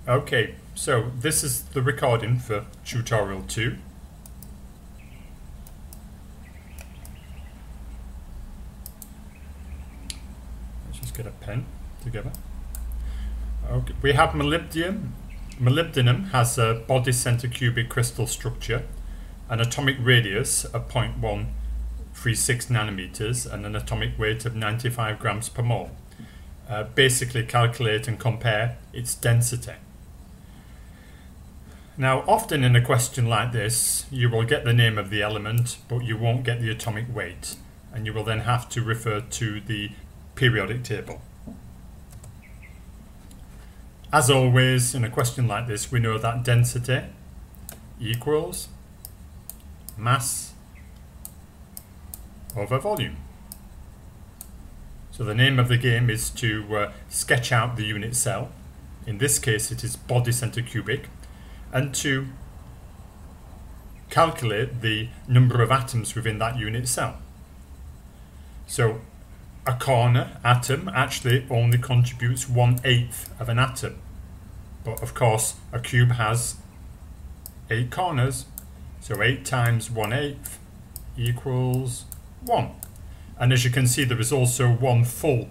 Okay, so this is the recording for tutorial 2. Let's just get a pen together. Okay, we have molybdenum. Molybdenum has a body center cubic crystal structure, an atomic radius of 0.136 nanometers and an atomic weight of 95 grams per mole. Basically calculate and compare its density. Now, often in a question like this, you will get the name of the element, but you won't get the atomic weight, and you will then have to refer to the periodic table. As always, in a question like this, we know that density equals mass over volume. So the name of the game is to sketch out the unit cell. In this case, it is body center cubic, and to calculate the number of atoms within that unit cell. So a corner atom actually only contributes 1/8 of an atom, but of course a cube has 8 corners, so 8 times 1/8 equals 1. And as you can see, there is also one full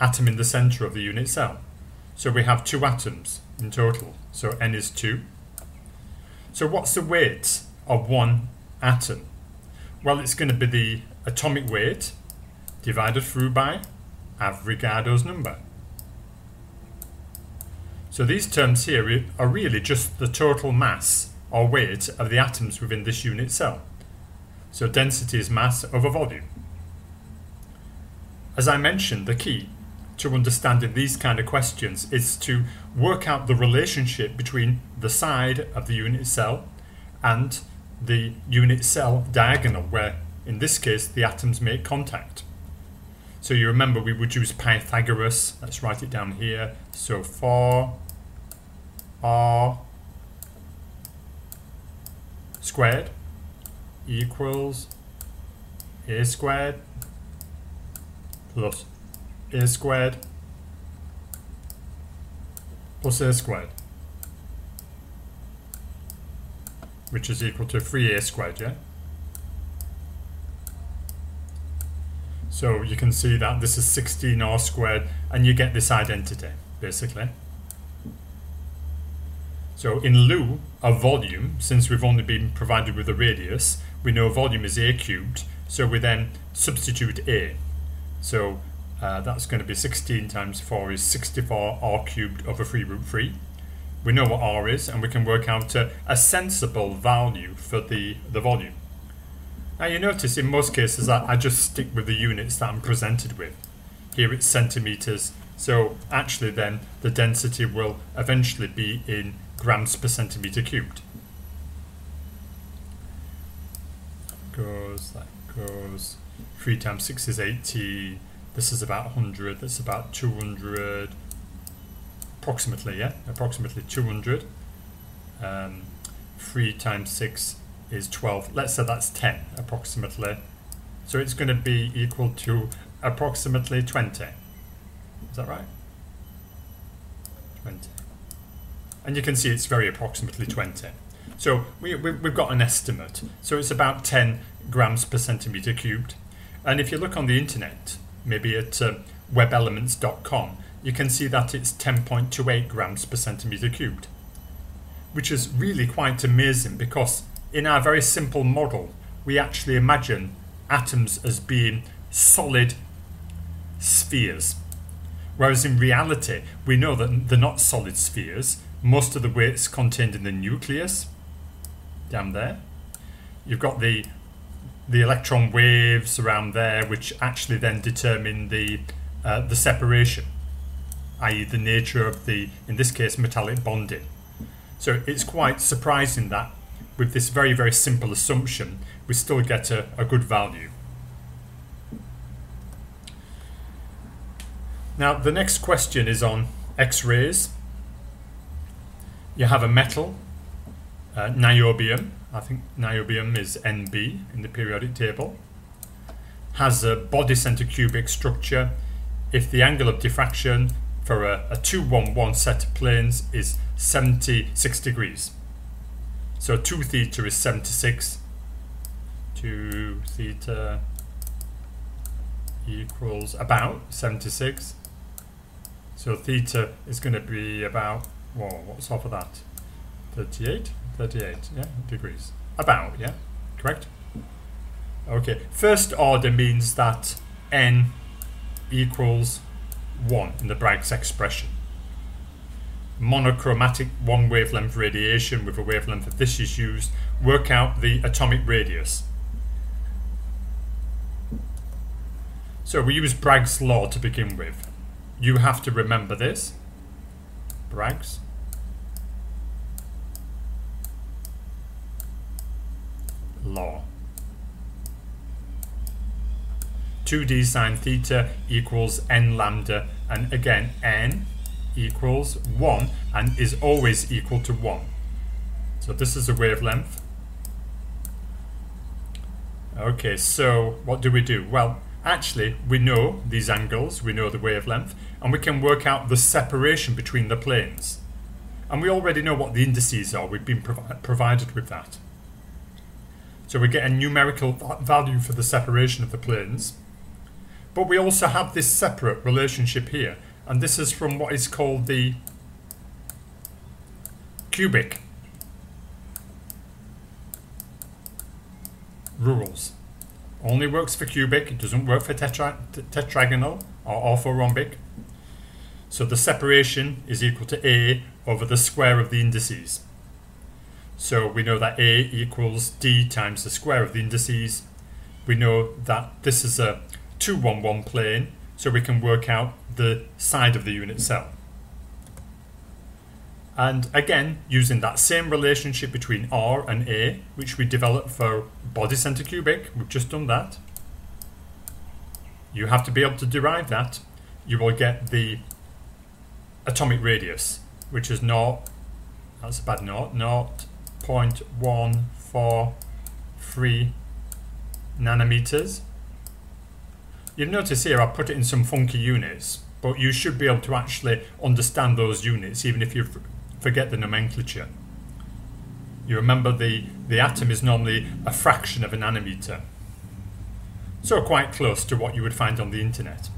atom in the center of the unit cell. So we have 2 atoms in total, so n is 2. So what's the weight of one atom? Well, it's going to be the atomic weight divided through by Avogadro's number. So these terms here are really just the total mass or weight of the atoms within this unit cell. So density is mass over volume. As I mentioned, the key to understanding these kind of questions is to work out the relationship between the side of the unit cell and the unit cell diagonal, where in this case the atoms make contact. So you remember we would use Pythagoras. Let's write it down here. So 4r squared equals a squared plus a squared plus a squared, which is equal to 3a squared, yeah? So you can see that this is 16r squared, and you get this identity, basically. So in lieu of volume, since we've only been provided with a radius, we know volume is a cubed, so we then substitute a. So that's going to be 16 times 4 is 64r cubed over 3 root 3. We know what r is, and we can work out a sensible value for the volume. Now you notice in most cases I just stick with the units that I'm presented with. Here it's centimeters, so actually then the density will eventually be in grams per centimeter cubed. That goes. 3 times 6 is 80. This is about 100. That's about 200. Approximately, yeah? Approximately 200. 3 times 6 is 12. Let's say that's 10, approximately. So it's going to be equal to approximately 20. Is that right? 20. And you can see it's very approximately 20. So we've got an estimate. So it's about 10 grams per centimeter cubed. And if you look on the internet, maybe at webelements.com, you can see that it's 10.28 grams per centimeter cubed, which is really quite amazing, because in our very simple model, we actually imagine atoms as being solid spheres. Whereas in reality, we know that they're not solid spheres. Most of the weight's contained in the nucleus, down there. You've got the electron waves around there, which actually then determine the separation, i.e. the nature of the, in this case, metallic bonding. So it's quite surprising that with this very, very simple assumption, we still get a good value. Now, the next question is on X-rays. You have a metal, niobium. I think niobium is Nb in the periodic table. Has a body center cubic structure. If the angle of diffraction for a 2, 1, 1 set of planes is 76 degrees. So 2 theta is 76. 2 theta equals about 76. So theta is going to be about, whoa, what's half of that? 38? 38, yeah, degrees. About, yeah, correct? Okay, first order means that n equals 1 in the Bragg's expression. Monochromatic one wavelength radiation with a wavelength of this is used. Work out the atomic radius. So we use Bragg's law to begin with. You have to remember this. Bragg's law. 2d sine theta equals n lambda, and again n equals 1 and is always equal to 1. So this is a wavelength. Okay, so what do we do? Well, actually we know these angles, we know the wavelength, and we can work out the separation between the planes. And we already know what the indices are, we've been provided with that. So we get a numerical value for the separation of the planes. But we also have this separate relationship here, and this is from what is called the cubic rules. Only works for cubic, it doesn't work for tetragonal or orthorhombic. So the separation is equal to A over the square of the indices. So we know that A equals D times the square of the indices. We know that this is a 2, 1, 1 plane, so we can work out the side of the unit cell. And again, using that same relationship between R and A, which we developed for body center cubic, we've just done that. You have to be able to derive that. You will get the atomic radius, which is 0, that's a bad note, 0.143 nanometers. You'll notice here I put it in some funky units, but you should be able to actually understand those units even if you forget the nomenclature. You remember the atom is normally a fraction of a nanometer. So quite close to what you would find on the internet.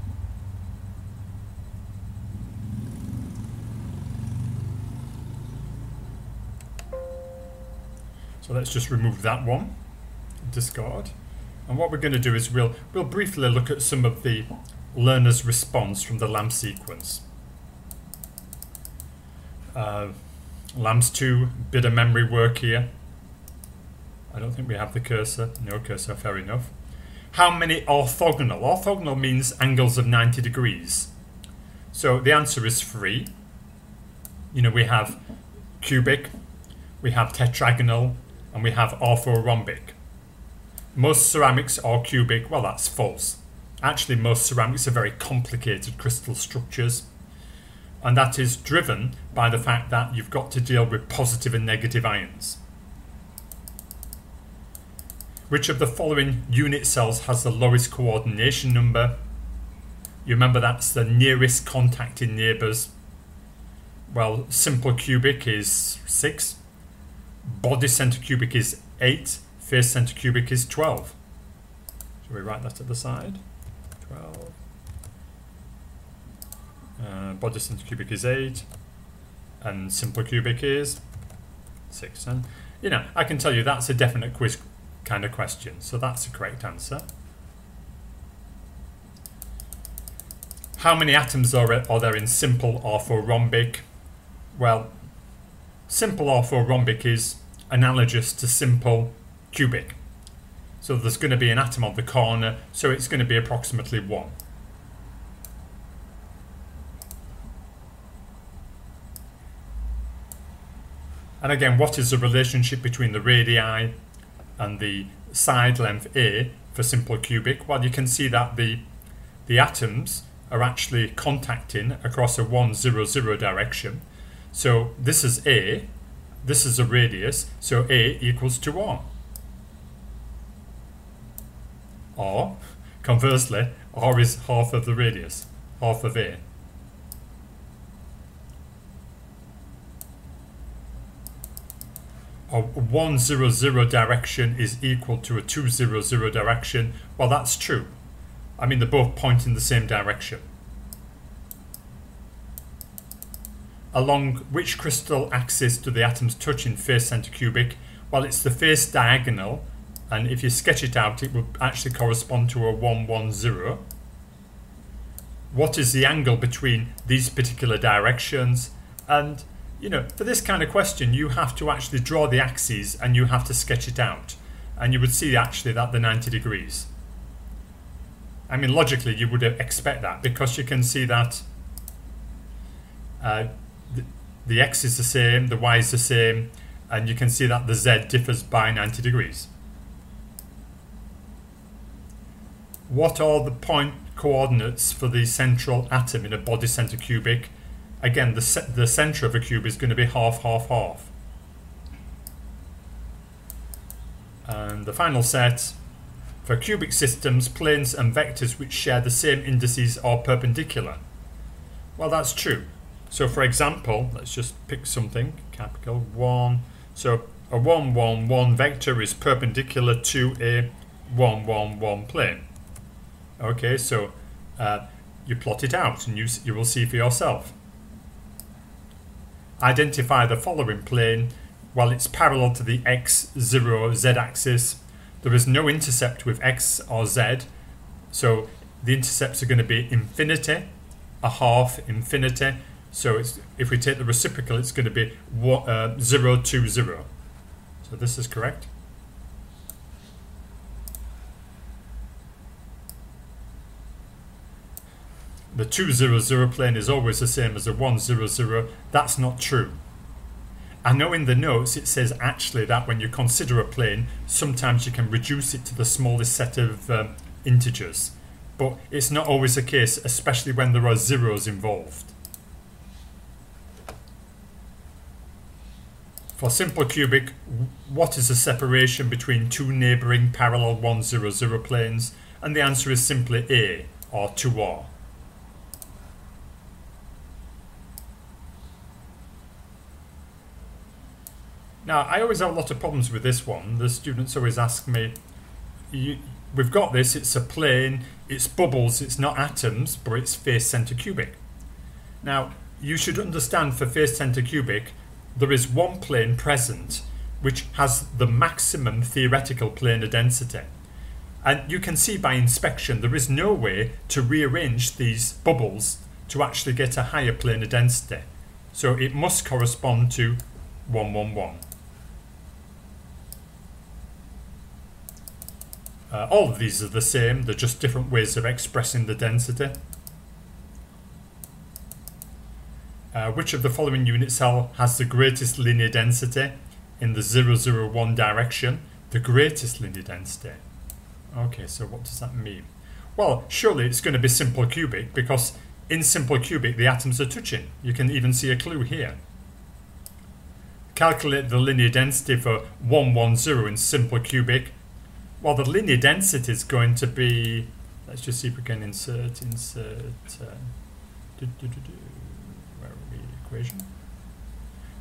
So let's just remove that one, discard. And what we're going to do is we'll briefly look at some of the learner's response from the LAMP sequence. LAMPS 2, bit of memory work here. I don't think we have the cursor. No cursor, fair enough. How many orthogonal? Orthogonal means angles of 90 degrees. So the answer is 3. You know, we have cubic, we have tetragonal, and we have orthorhombic. Most ceramics are cubic. Well, that's false. Actually, most ceramics are very complicated crystal structures, and that is driven by the fact that you've got to deal with positive and negative ions. Which of the following unit cells has the lowest coordination number? You remember that's the nearest contacting neighbours. Well, simple cubic is 6, body centre cubic is 8, face centre cubic is 12. Shall we write that at the side? 12. Body centre cubic is 8, and simple cubic is 6. And you know, I can tell you that's a definite quiz kind of question, so that's the correct answer. How many atoms are there in simple orthorhombic? Well, simple orthorhombic is analogous to simple cubic. So there's going to be an atom on the corner, so it's going to be approximately 1. And again, what is the relationship between the radii and the side length A for simple cubic? Well, you can see that the atoms are actually contacting across a 1, 0, 0 direction. So this is A, this is a radius, so A equals to 1. Or, conversely, R is half of the radius, half of A. a 1, 0, 0 direction is equal to a 2, 0, 0 direction. Well, that's true. I mean, they both point in the same direction. Along which crystal axis do the atoms touch in face center cubic? Well, it's the face diagonal, and if you sketch it out, it will actually correspond to a 1, 1, 0. What is the angle between these particular directions? And you know, for this kind of question, you have to actually draw the axes and you have to sketch it out. And you would see actually that they're 90 degrees. I mean, logically, you would expect that because you can see that the x is the same, the y is the same, and you can see that the z differs by 90 degrees. What are the point coordinates for the central atom in a body center cubic? Again, the center of a cube is going to be half, half, half. And the final set, for cubic systems, planes and vectors which share the same indices are perpendicular. Well, that's true. So for example, let's just pick something, capital 1. So a 1, 1, 1 vector is perpendicular to a 1, 1, 1 plane. Okay, so you plot it out and you will see for yourself. Identify the following plane. Well, it's parallel to the x, 0, z axis. There is no intercept with x or z, so the intercepts are going to be infinity, a half, infinity. So if we take the reciprocal, it's going to be 0, 2, 0. So this is correct. The 2, 0, 0 plane is always the same as the 1, 0, 0. That's not true. I know in the notes it says actually that when you consider a plane, sometimes you can reduce it to the smallest set of integers. But it's not always the case, especially when there are zeros involved. For simple cubic, what is the separation between two neighbouring parallel 1, 0, 0 planes? And the answer is simply A, or 2R. Now, I always have a lot of problems with this one. The students always ask me, we've got this, it's a plane, it's bubbles, it's not atoms, but it's face center cubic. Now, you should understand for face center cubic, there is one plane present which has the maximum theoretical planar density. And you can see by inspection, there is no way to rearrange these bubbles to actually get a higher planar density. So it must correspond to 1, 1, 1. All of these are the same, they're just different ways of expressing the density. Which of the following unit cell has the greatest linear density in the 0, 0, 1 direction? The greatest linear density. Okay, so what does that mean? Well, surely it's going to be simple cubic because in simple cubic the atoms are touching. You can even see a clue here. Calculate the linear density for 1, 1, 0 in simple cubic. Well, the linear density is going to be, let's just see if we can insert, where are we, equation?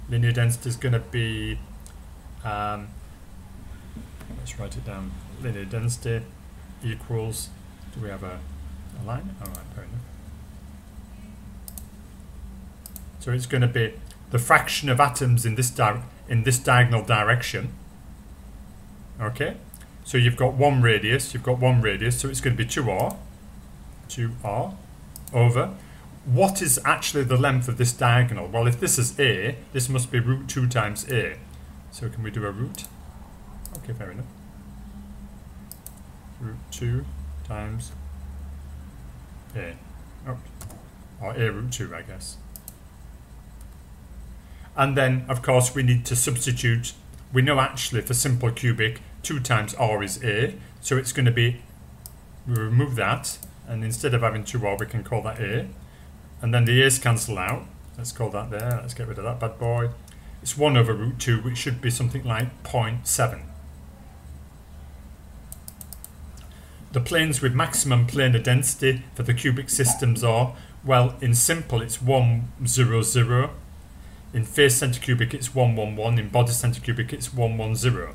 Linear density is going to be, let's write it down, linear density equals, do we have a line? Oh, right, fair enough. So it's going to be the fraction of atoms in this diagonal direction, okay? So you've got one radius, so it's going to be 2r over. What is actually the length of this diagonal? Well, if this is a, this must be root 2 times a. So can we do a root? Okay, fair enough. Root 2 times a. Oh, or a root 2, I guess. And then, of course, we need to substitute. We know actually for simple cubic, 2 times r is a, so it's going to be, we remove that, and instead of having 2r, we can call that a. And then the a's cancel out. Let's call that there. Let's get rid of that bad boy. It's 1 over root 2, which should be something like 0.7. The planes with maximum planar density for the cubic systems are, well, in simple, it's 1, 0, 0. In face centre cubic it's 111, in body centre cubic it's 110.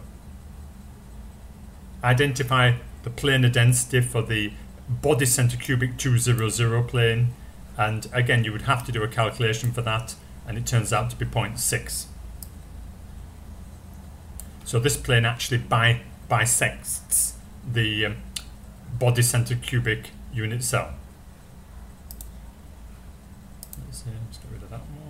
Identify the planar density for the body centre cubic 200 plane, and again you would have to do a calculation for that, and it turns out to be 0.6. So this plane actually bisects the body centre cubic unit cell. Let's get rid of that one.